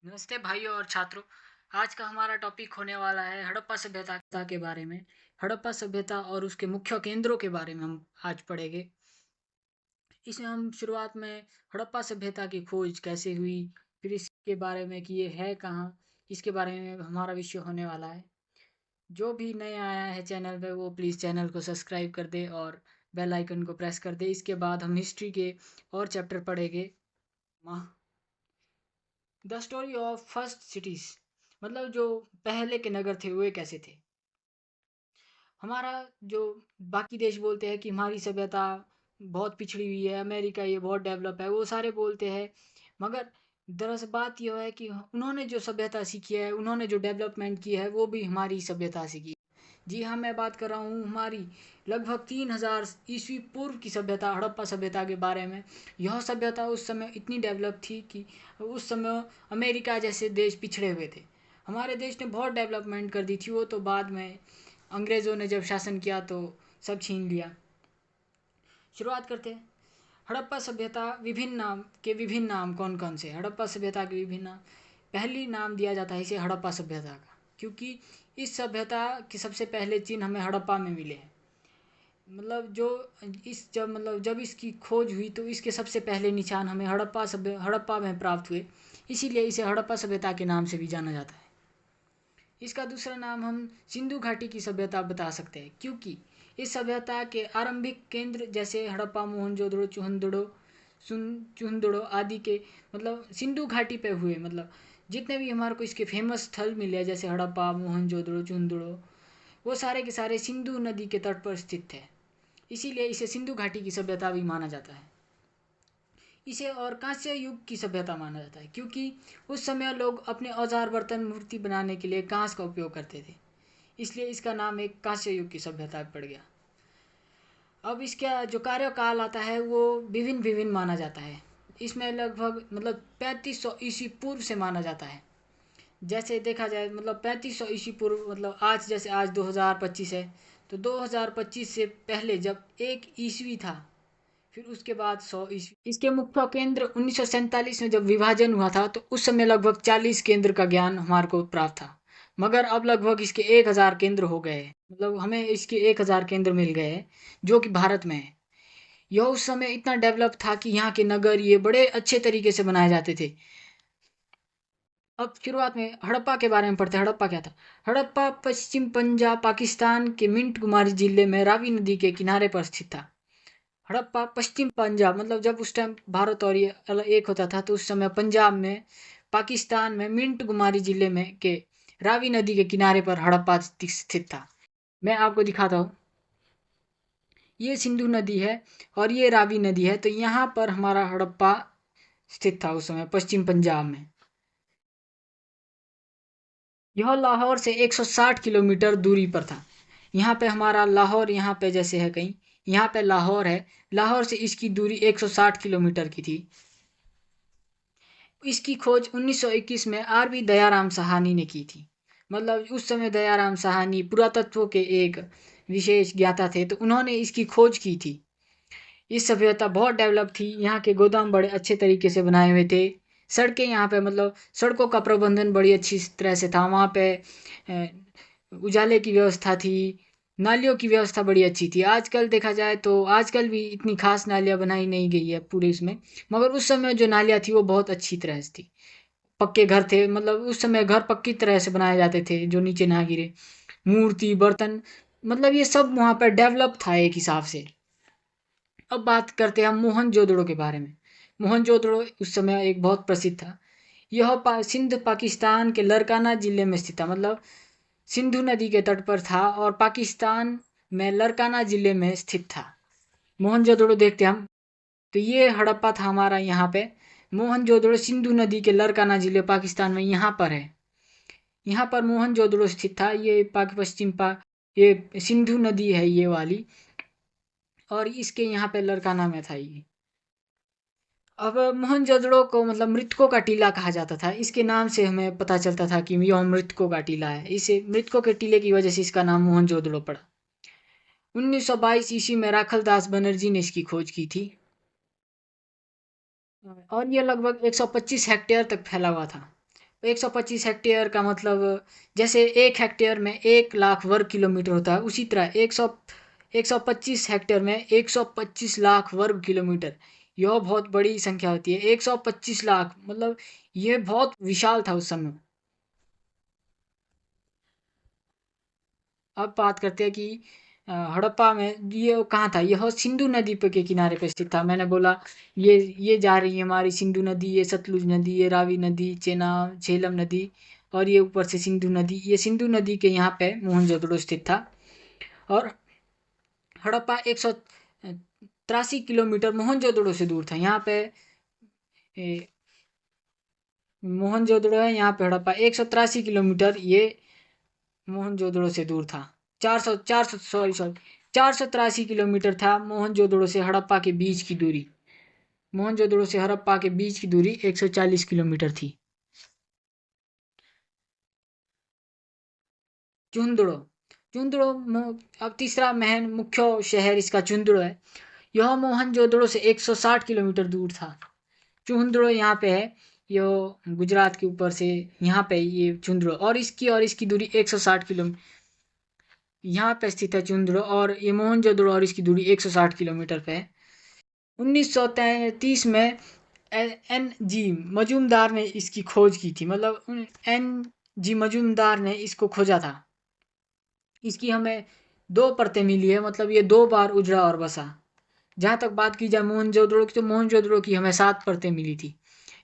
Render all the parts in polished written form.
नमस्ते भाइयों और छात्रों। आज का हमारा टॉपिक होने वाला है हड़प्पा सभ्यता के बारे में। हड़प्पा सभ्यता और उसके मुख्य केंद्रों के बारे में हम आज पढ़ेंगे। इसमें हम शुरुआत में हड़प्पा सभ्यता की खोज कैसे हुई, फिर इसके बारे में कि ये है कहाँ, इसके बारे में हमारा विषय होने वाला है। जो भी नया आया है चैनल पे वो प्लीज़ चैनल को सब्सक्राइब कर दे और बेल आइकन को प्रेस कर दे। इसके बाद हम हिस्ट्री के और चैप्टर पढ़ेंगे। The story of first cities, मतलब जो पहले के नगर थे वे कैसे थे। हमारा जो बाकी देश बोलते हैं कि हमारी सभ्यता बहुत पिछड़ी हुई है, अमेरिका ये बहुत डेवलप है, वो सारे बोलते हैं। मगर दरअसल बात यह है कि उन्होंने जो सभ्यता सीखी है, उन्होंने जो डेवलपमेंट की है, वो भी हमारी सभ्यता से की। जी हाँ, मैं बात कर रहा हूँ हमारी लगभग 3000 ईस्वी पूर्व की सभ्यता, हड़प्पा सभ्यता के बारे में। यह सभ्यता उस समय इतनी डेवलप थी कि उस समय अमेरिका जैसे देश पिछड़े हुए थे। हमारे देश ने बहुत डेवलपमेंट कर दी थी, वो तो बाद में अंग्रेज़ों ने जब शासन किया तो सब छीन लिया। शुरुआत करते हैं। हड़प्पा सभ्यता विभिन्न नाम कौन कौन से। हड़प्पा सभ्यता के विभिन्न नाम, पहली नाम दिया जाता है इसे हड़प्पा सभ्यता का, क्योंकि इस सभ्यता के सबसे पहले चिन्ह हमें हड़प्पा में मिले हैं। मतलब जो इस जब इसकी खोज हुई तो इसके सबसे पहले निशान हमें हड़प्पा में प्राप्त हुए, इसीलिए इसे हड़प्पा सभ्यता के नाम से भी जाना जाता है। इसका दूसरा नाम हम सिंधु घाटी की सभ्यता बता सकते हैं, क्योंकि इस सभ्यता के आरंभिक केंद्र जैसे हड़प्पा, मोहनजोदड़ो, चुहंदड़ो आदि के मतलब सिंधु घाटी पे हुए। मतलब जितने भी हमारे को इसके फेमस स्थल मिले जैसे हड़प्पा, मोहनजोदड़ो, चुहंदड़ो, वो सारे के सारे सिंधु नदी के तट पर स्थित है, इसीलिए इसे सिंधु घाटी की सभ्यता भी माना जाता है। इसे और कांस्य युग की सभ्यता माना जाता है, क्योंकि उस समय लोग अपने औजार बर्तन मूर्ति बनाने के लिए कांस का उपयोग करते थे, इसलिए इसका नाम एक कांस्य युग की सभ्यता पड़ गया। अब इसका जो कार्यकाल आता है वो विभिन्न विभिन्न माना जाता है। इसमें लगभग 3500 ईस्वी पूर्व से माना जाता है। जैसे देखा जाए 3500 ईस्वी पूर्व, मतलब आज जैसे आज 2025 है, तो 2025 से पहले जब एक ईस्वी था, फिर उसके बाद 100 ईस्वी। इसके मुख्य केंद्र 1947 में जब विभाजन हुआ था तो उस समय लगभग 40 केंद्र का ज्ञान हमारे को प्राप्त था। मगर अब लगभग इसके 1000 केंद्र हो गए हैं, मतलब हमें इसके 1000 केंद्र मिल गए हैं जो कि भारत में है। यह उस समय इतना डेवलप था कि यहाँ के नगर ये बड़े अच्छे तरीके से बनाए जाते थे। अब शुरुआत में हड़प्पा के बारे में पढ़ते हैं। हड़प्पा क्या था। हड़प्पा पश्चिम पंजाब पाकिस्तान के मिंट कुमारी जिले में रावी नदी के किनारे पर स्थित था। हड़प्पा पश्चिम पंजाब, मतलब जब उस टाइम भारत और ये एक होता था तो उस समय पंजाब में, पाकिस्तान में मिंट कुमारी जिले में के रावी नदी के किनारे पर हड़प्पा स्थित था। मैं आपको दिखाता हूँ, ये सिंधु नदी है और ये रावी नदी है, तो यहाँ पर हमारा हड़प्पा स्थित था उस समय पश्चिम पंजाब में। यह लाहौर से 160 किलोमीटर दूरी पर था। यहाँ पे हमारा लाहौर, यहाँ पे जैसे है कहीं, यहाँ पे लाहौर है, लाहौर से इसकी दूरी 160 किलोमीटर की थी। इसकी खोज 1921 में आर.वी. दयाराम साहनी ने की थी। मतलब उस समय दयाराम साहनी पुरातत्व के एक विशेष ज्ञाता थे, तो उन्होंने इसकी खोज की थी। इस सभ्यता बहुत डेवलप थी, यहाँ के गोदाम बड़े अच्छे तरीके से बनाए हुए थे। सड़कें यहाँ पे, मतलब सड़कों का प्रबंधन बड़ी अच्छी तरह से था। वहाँ पे उजाले की व्यवस्था थी, नालियों की व्यवस्था बड़ी अच्छी थी। आजकल देखा जाए तो आजकल भी इतनी खास नालियाँ बनाई नहीं गई है पूरे इसमें, मगर उस समय जो नालियाँ थी वो बहुत अच्छी तरह से थी। पक्के घर थे, मतलब उस समय घर पक्की तरह से बनाए जाते थे जो नीचे ना गिरे। मूर्ति, बर्तन, मतलब ये सब वहाँ पर डेवलप था एक हिसाब से। अब बात करते हैं हम मोहनजोदड़ो के बारे में। मोहनजोदड़ो उस समय एक बहुत प्रसिद्ध था। यह सिंध पाकिस्तान के लरकाना जिले में स्थित था, मतलब सिंधु नदी के तट पर था और पाकिस्तान में लरकाना जिले में स्थित था। मोहनजोदड़ो देखते हम, तो ये हड़प्पा था हमारा यहाँ पे। मोहनजोदड़ो सिंधु नदी के लरकाना जिले पाकिस्तान में यहाँ पर है। यहाँ पर मोहनजोदड़ो स्थित था। ये ये सिंधु नदी है ये वाली, और इसके यहाँ पे लरकाना में था ये। अब मोहनजोदड़ो को मतलब मृतकों का टीला कहा जाता था। इसके नाम से हमें पता चलता था कि यह मृतकों का टीला है। इसे मृतकों के टीले की वजह से इसका नाम मोहनजोदड़ो पड़ा। 1922 ईस्वी में राखलदास बनर्जी ने इसकी खोज की थी और यह लगभग 125 हेक्टेयर तक फैला हुआ था। 125 हेक्टेयर का मतलब जैसे 1 हेक्टेयर में 1 लाख वर्ग किलोमीटर होता है, उसी तरह 125 हेक्टेयर में 125 लाख वर्ग किलोमीटर। यह बहुत बड़ी संख्या होती है। 125 लाख मतलब ये बहुत विशाल था उस समय। अब बात करते हैं कि हड़प्पा में ये कहाँ था। यह सिंधु नदी पे के किनारे पे स्थित था। मैंने बोला ये जा रही है हमारी सिंधु नदी, ये सतलुज नदी, ये रावी नदी, चेनाब झेलम नदी, और ये ऊपर से सिंधु नदी। ये सिंधु नदी के यहाँ पे मोहनजोदड़ो स्थित था। और हड़प्पा 183 किलोमीटर मोहनजोदड़ो से दूर था। यहाँ पे मोहनजोदड़ो है, यहाँ पे हड़प्पा 183 किलोमीटर ये मोहनजोदड़ो से दूर था। 483 किलोमीटर था मोहनजोदड़ो से हड़प्पा के बीच की दूरी। मोहनजोदड़ो से हड़प्पा के बीच की दूरी 140 किलोमीटर थी। चुंदड़ो चुंदड़ो अब तीसरा महन मुख्य शहर इसका चुंदड़ो है। यह मोहनजोदड़ो से 160 किलोमीटर दूर था। चुंदड़ो यहाँ पे है, यह गुजरात के ऊपर से यहाँ पे ये चुंदड़ो, और इसकी दूरी 160 किलोमीटर यहाँ पे स्थित है चुंदड़ो, और ये मोहनजोदड़ो और इसकी दूरी 160 किलोमीटर पे है। 1933 में एन जी मजूमदार ने इसकी खोज की थी। मतलब एन जी मजूमदार ने इसको खोजा था। इसकी हमें 2 परतें मिली है, मतलब ये 2 बार उजड़ा और बसा। जहाँ तक बात की जाए मोहनजोदड़ो की, तो मोहनजोदड़ो की हमें 7 परतें मिली थी।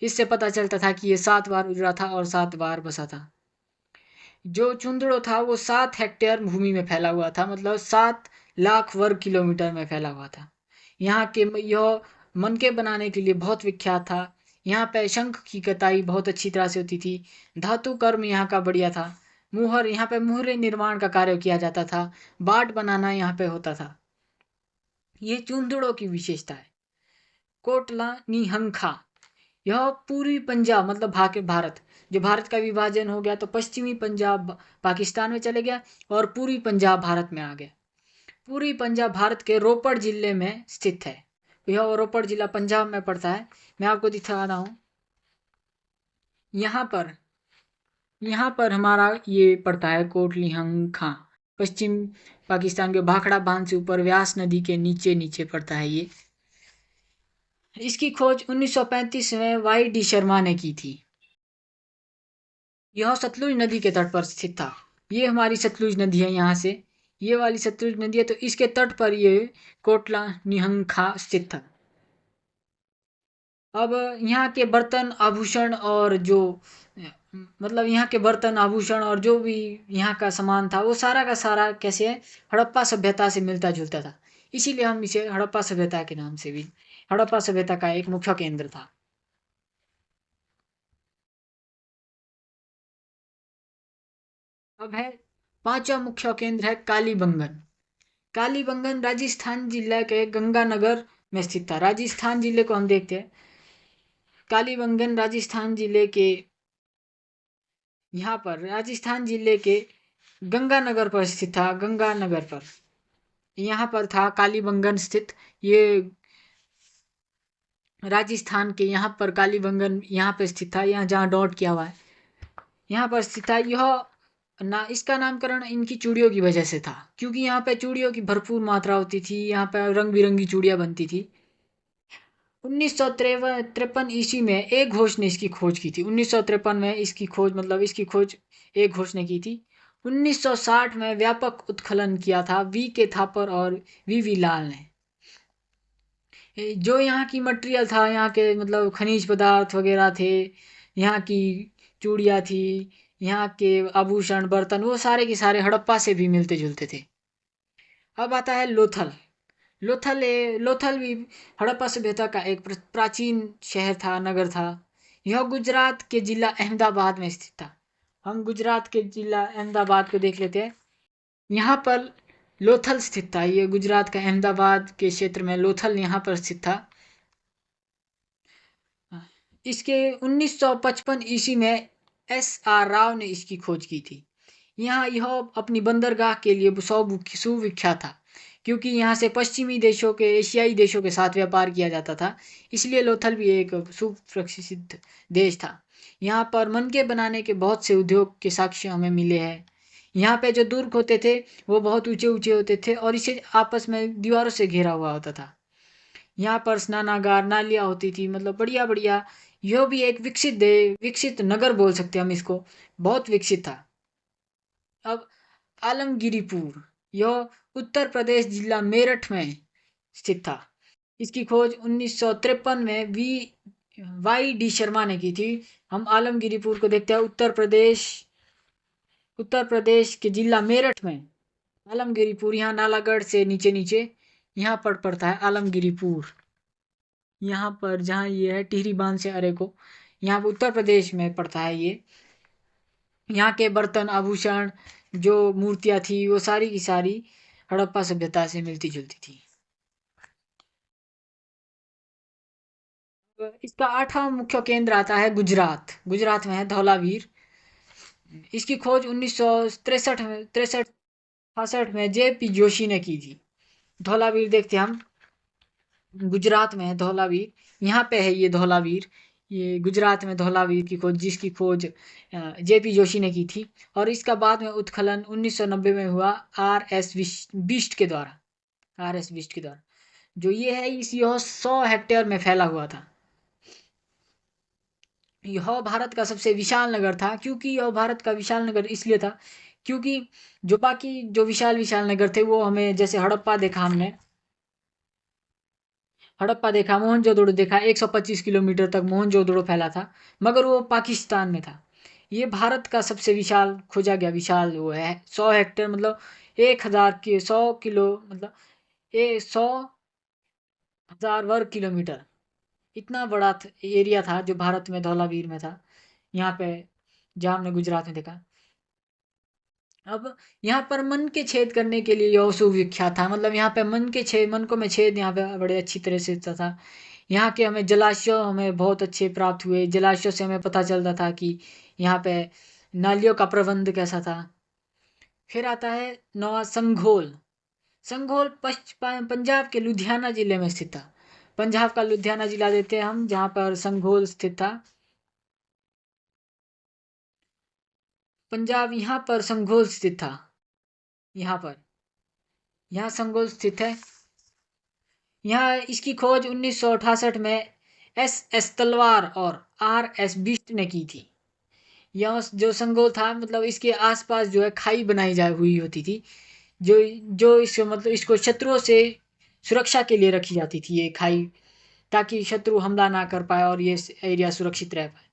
इससे पता चलता था कि ये 7 बार उजड़ा था और 7 बार बसा था। जो चुंदड़ो था वो 7 हेक्टेयर भूमि में फैला हुआ था, मतलब 7 लाख वर्ग किलोमीटर में फैला हुआ था। यहाँ के यह मनके बनाने के लिए बहुत विख्यात था। यहाँ पे शंख की कताई बहुत अच्छी तरह से होती थी। धातु कर्म यहाँ का बढ़िया था। मुहर यहाँ पे मुहरे निर्माण का कार्य किया जाता था। बाट बनाना यहाँ पे होता था। ये चुंदड़ों की विशेषता है। कोटला निहंखा, यह पूर्वी पंजाब मतलब भारत, जो भारत का विभाजन हो गया तो पश्चिमी पंजाब पाकिस्तान में चले गया और पूर्वी पंजाब भारत में आ गया। पूर्वी पंजाब भारत के रोपड़ जिले में स्थित है। यह रोपड़ जिला पंजाब में पड़ता है। मैं आपको दिखा रहा हूँ। यहाँ पर हमारा ये पड़ता है कोटलिहंखा। पश्चिम पाकिस्तान के भाखड़ा बांध से ऊपर व्यास नदी के नीचे नीचे पड़ता है ये। इसकी खोज 1935 में वाई डी शर्मा ने की थी। यह सतलुज नदी के तट पर स्थित था। ये हमारी सतलुज नदी है, यहाँ से ये वाली सतलुज नदी है, तो इसके तट पर ये कोटला निहंखा स्थित था। अब यहाँ के बर्तन आभूषण और जो मतलब यहाँ के बर्तन आभूषण और जो भी यहाँ का सामान था वो सारा का सारा कैसे है, हड़प्पा सभ्यता से मिलता जुलता था। इसीलिए हम इसे हड़प्पा सभ्यता के नाम से भी, हड़प्पा सभ्यता का एक मुख्य केंद्र था। अब है 5वां मुख्य केंद्र है कालीबंगन। कालीबंगन राजस्थान जिले के गंगानगर में स्थित था। राजस्थान जिले को हम देखते हैं। कालीबंगन राजस्थान जिले के यहाँ पर राजस्थान जिले के गंगानगर पर स्थित था। गंगानगर पर यहाँ पर था कालीबंगन स्थित। ये राजस्थान के यहाँ पर कालीबंगन यहाँ पे स्थित था। यहाँ जहाँ डॉट किया हुआ है यहाँ पर स्थित था। यह ना इसका नामकरण इनकी चूड़ियों की वजह से था, क्योंकि यहाँ पे चूड़ियों की भरपूर मात्रा होती थी। यहाँ पे रंग बिरंगी चूड़ियाँ बनती थी। 1953 ईस्वी में एक घोष ने इसकी खोज की थी। 1953 में इसकी खोज मतलब इसकी खोज एक घोष ने की थी। 1960 में व्यापक उत्खनन किया था वी के थापर और वी लाल ने। जो यहाँ की मटेरियल था, यहाँ के मतलब खनिज पदार्थ वगैरह थे, यहाँ की चूड़ियाँ थी, यहाँ के आभूषण बर्तन, वो सारे के सारे हड़प्पा से भी मिलते जुलते थे। अब आता है लोथल। लोथल भी हड़प्पा सभ्यता का एक प्राचीन शहर था, नगर था। यह गुजरात के जिला अहमदाबाद में स्थित था। हम गुजरात के जिला अहमदाबाद को देख लेते हैं। यहाँ पर लोथल स्थित था। ये गुजरात का अहमदाबाद के क्षेत्र में लोथल यहाँ पर स्थित था। इसके 1955 ईस्वी में S.R. राव ने इसकी खोज की थी। यहाँ यह अपनी बंदरगाह के लिए सुविख्यात था, क्योंकि यहाँ से पश्चिमी देशों के एशियाई देशों के साथ व्यापार किया जाता था। इसलिए लोथल भी एक सुप्रसिद्ध देश था। यहाँ पर मनके बनाने के बहुत से उद्योग के साक्ष्य हमें मिले हैं। यहाँ पे जो दुर्ग होते थे वो बहुत ऊंचे ऊंचे होते थे और इसे आपस में दीवारों से घेरा हुआ होता था। यहाँ पर स्नानागार नालियाँ होती थी, मतलब बढ़िया बढ़िया। यह भी एक विकसित नगर बोल सकते हैं हम इसको, बहुत विकसित था। अब आलमगीरीपुर, यह उत्तर प्रदेश जिला मेरठ में स्थित था। इसकी खोज 1953 में वाई डी शर्मा ने की थी। हम आलमगीरीपुर को देखते हैं उत्तर प्रदेश के जिला मेरठ में आलमगीरीपुर, यहाँ नालागढ़ से नीचे नीचे यहाँ पर पड़ता है आलमगीरीपुर। यहाँ पर जहाँ ये है टिहरी बांध से अरे को, यहाँ पर उत्तर प्रदेश में पड़ता है ये। यहाँ के बर्तन आभूषण जो मूर्तियाँ थी वो सारी की सारी हड़प्पा सभ्यता से मिलती जुलती थी। इसका 8वां मुख्य केंद्र आता है गुजरात। गुजरात में है धौलावीर। इसकी खोज 1963 में जे.पी. जोशी ने की थी। धौलावीर देखते हैं हम, गुजरात में है धौलावीर। यहाँ पे है ये धौलावीर, ये गुजरात में धौलावीर की खोज, जिसकी खोज जे.पी. जोशी ने की थी। और इसका बाद में उत्खनन 1990 में हुआ आर.एस. बिष्ट के द्वारा। आर.एस. बिष्ट के द्वारा जो ये है यह 100 हेक्टेयर में फैला हुआ था। यह भारत का सबसे विशाल नगर था। क्योंकि यह भारत का विशाल नगर इसलिए था क्योंकि जो बाकी जो विशाल विशाल नगर थे वो हमें, जैसे हड़प्पा देखा हमने, मोहनजोदड़ो देखा, 125 किलोमीटर तक मोहनजोदड़ो फैला था, मगर वो पाकिस्तान में था। ये भारत का सबसे विशाल खोजा गया विशाल वो है 100 हेक्टेयर, मतलब 1000 के 100 किलो, मतलब 100,000 वर्ग किलोमीटर। इतना बड़ा एरिया था जो भारत में धौलावीर में था, यहाँ पे जहाँ हमने गुजरात में देखा। अब यहाँ पर मन के छेद करने के लिए यह सुविख्यात था। मतलब यहाँ पे मनकों में छेद यहाँ पे बड़े अच्छी तरह से होता था। यहाँ के हमें जलाशय हमें बहुत अच्छे प्राप्त हुए। जलाशय से हमें पता चलता था कि यहाँ पे नालियों का प्रबंध कैसा था। फिर आता है नवा संघोल। संघोल पंजाब के लुधियाना जिले में स्थित था। पंजाब का लुधियाना जिला देते हैं हम, जहाँ पर संघोल स्थित था। पंजाब यहाँ पर संघोल स्थित था। यहाँ संघोल स्थित है। यहाँ इसकी खोज 1968 में एस तलवार और आर.एस. बिष्ट ने की थी। यह जो संघोल था, मतलब इसके आसपास जो है खाई बनाई जा हुई होती थी, जो जो इस मतलब इसको शत्रुओं से सुरक्षा के लिए रखी जाती थी ये खाई, ताकि शत्रु हमला ना कर पाए और ये एरिया सुरक्षित रह पाए।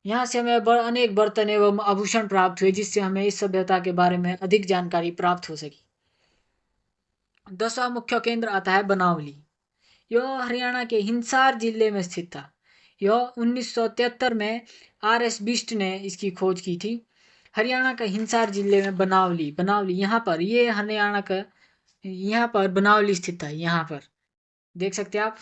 यहाँ से हमें अनेक बर्तन एवं आभूषण प्राप्त हुए, जिससे हमें इस सभ्यता के बारे में अधिक जानकारी प्राप्त हो सकी। 10वां मुख्य केंद्र आता है बनावली। यह हरियाणा के हिसार जिले में स्थित था। यह 1973 में आर.एस. बिष्ट ने इसकी खोज की थी। हरियाणा का हिसार जिले में बनावली यहाँ पर, ये हरियाणा का, यहाँ पर बनावली स्थित है। यहाँ पर देख सकते हैं आप।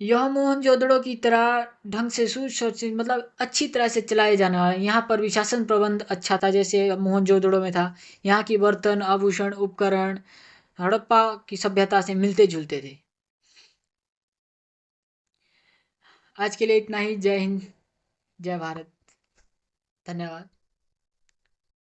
यह मोहनजोदड़ो की तरह ढंग से सुसज्जित, मतलब अच्छी तरह से चलाए जाने वाला। यहाँ पर भी शासन प्रबंध अच्छा था, जैसे मोहनजोदड़ो में था। यहाँ की बर्तन आभूषण उपकरण हड़प्पा की सभ्यता से मिलते जुलते थे। आज के लिए इतना ही। जय हिंद, जय भारत, धन्यवाद।